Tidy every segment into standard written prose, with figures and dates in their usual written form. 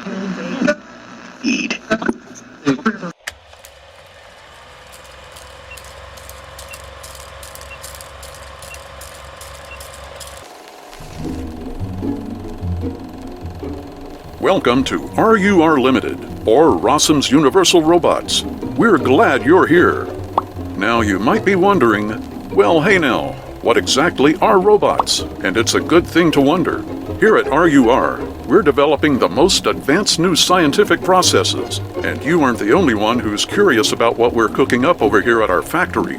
Eat. Welcome to RUR Limited, or Rossum's Universal Robots. We're glad you're here. Now you might be wondering, well, hey now, what exactly are robots? And it's a good thing to wonder. Here at RUR, we're developing the most advanced new scientific processes, and you aren't the only one who's curious about what we're cooking up over here at our factory.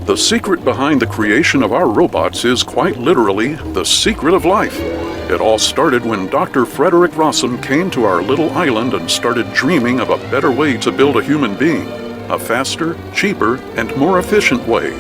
The secret behind the creation of our robots is quite literally the secret of life. It all started when Dr. Frederick Rossum came to our little island and started dreaming of a better way to build a human being, a faster, cheaper, and more efficient way.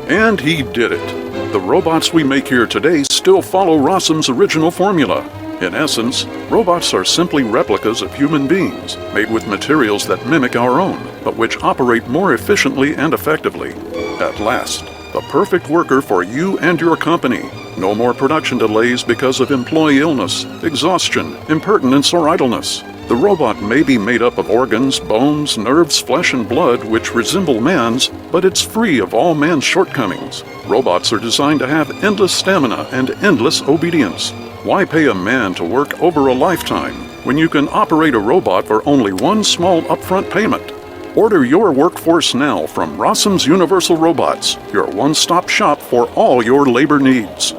And he did it. The robots we make here today still follow Rossum's original formula. In essence, robots are simply replicas of human beings, made with materials that mimic our own, but which operate more efficiently and effectively. At last, the perfect worker for you and your company. No more production delays because of employee illness, exhaustion, impertinence, or idleness. The robot may be made up of organs, bones, nerves, flesh, and blood which resemble man's, but it's free of all man's shortcomings. Robots are designed to have endless stamina and endless obedience. Why pay a man to work over a lifetime when you can operate a robot for only one small upfront payment? Order your workforce now from Rossum's Universal Robots, your one-stop shop for all your labor needs.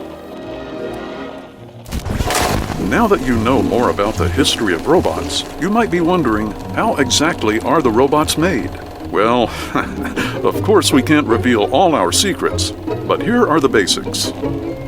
Now that you know more about the history of robots, you might be wondering, how exactly are the robots made? Well, of course we can't reveal all our secrets, but here are the basics.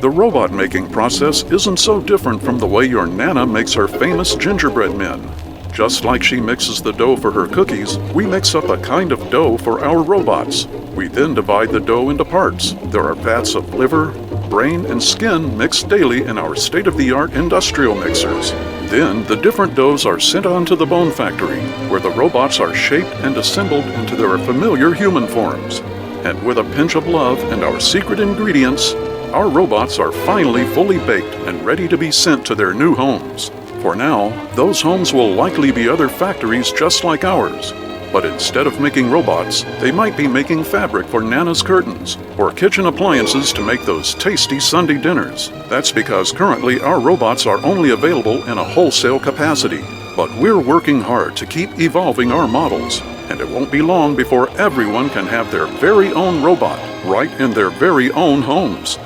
The robot making process isn't so different from the way your Nana makes her famous gingerbread men. Just like she mixes the dough for her cookies, we mix up a kind of dough for our robots. We then divide the dough into parts. There are vats of liver, brain, and skin mixed daily in our state-of-the-art industrial mixers. Then, the different doughs are sent on to the bone factory, where the robots are shaped and assembled into their familiar human forms. And with a pinch of love and our secret ingredients, our robots are finally fully baked and ready to be sent to their new homes. For now, those homes will likely be other factories just like ours. But instead of making robots, they might be making fabric for Nana's curtains, or kitchen appliances to make those tasty Sunday dinners. That's because currently our robots are only available in a wholesale capacity. But we're working hard to keep evolving our models, and it won't be long before everyone can have their very own robot right in their very own homes.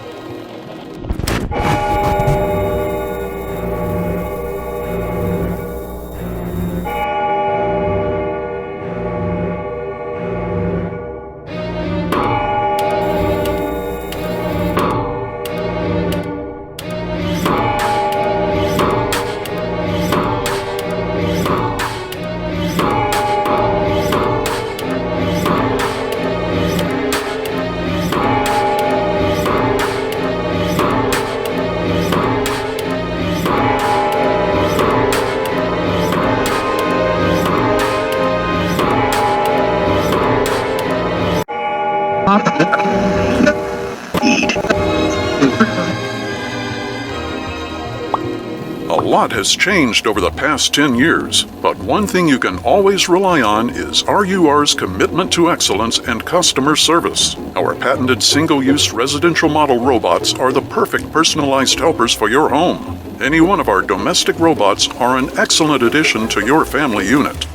A lot has changed over the past 10 years, but one thing you can always rely on is RUR's commitment to excellence and customer service. Our patented single-use residential model robots are the perfect personalized helpers for your home. Any one of our domestic robots are an excellent addition to your family unit.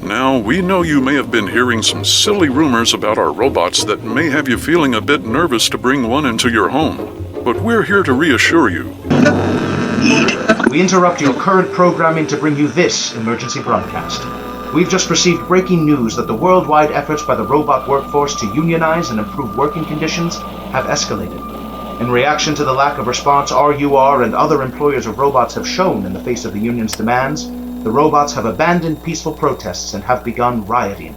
Now, we know you may have been hearing some silly rumors about our robots that may have you feeling a bit nervous to bring one into your home, but we're here to reassure you. We interrupt your current programming to bring you this emergency broadcast. We've just received breaking news that the worldwide efforts by the robot workforce to unionize and improve working conditions have escalated. In reaction to the lack of response RUR and other employers of robots have shown in the face of the union's demands, the robots have abandoned peaceful protests and have begun rioting.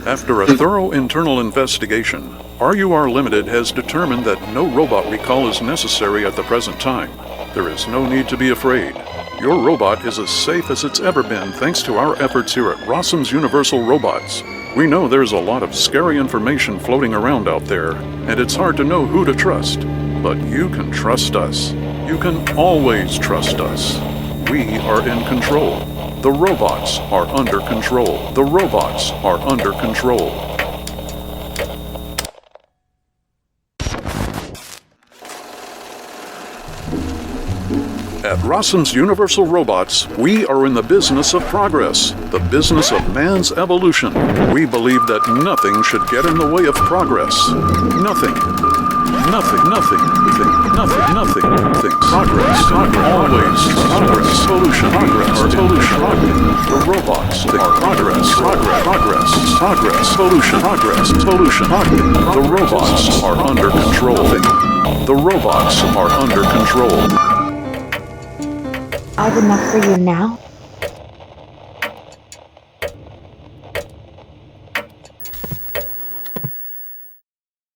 After a thorough internal investigation, RUR Limited has determined that no robot recall is necessary at the present time. There is no need to be afraid. Your robot is as safe as it's ever been thanks to our efforts here at Rossum's Universal Robots. We know there's a lot of scary information floating around out there, and it's hard to know who to trust. But you can trust us. You can always trust us. We are in control. The robots are under control. The robots are under control. At Rossum's Universal Robots, we are in the business of progress, the business of man's evolution. We believe that nothing should get in the way of progress. Nothing. Nothing. Progress. Always. Progress. Solution. Progress. Solution. The robots are progress. Solution. Solution. The robots are under control. The robots are under control. I've enough for you now.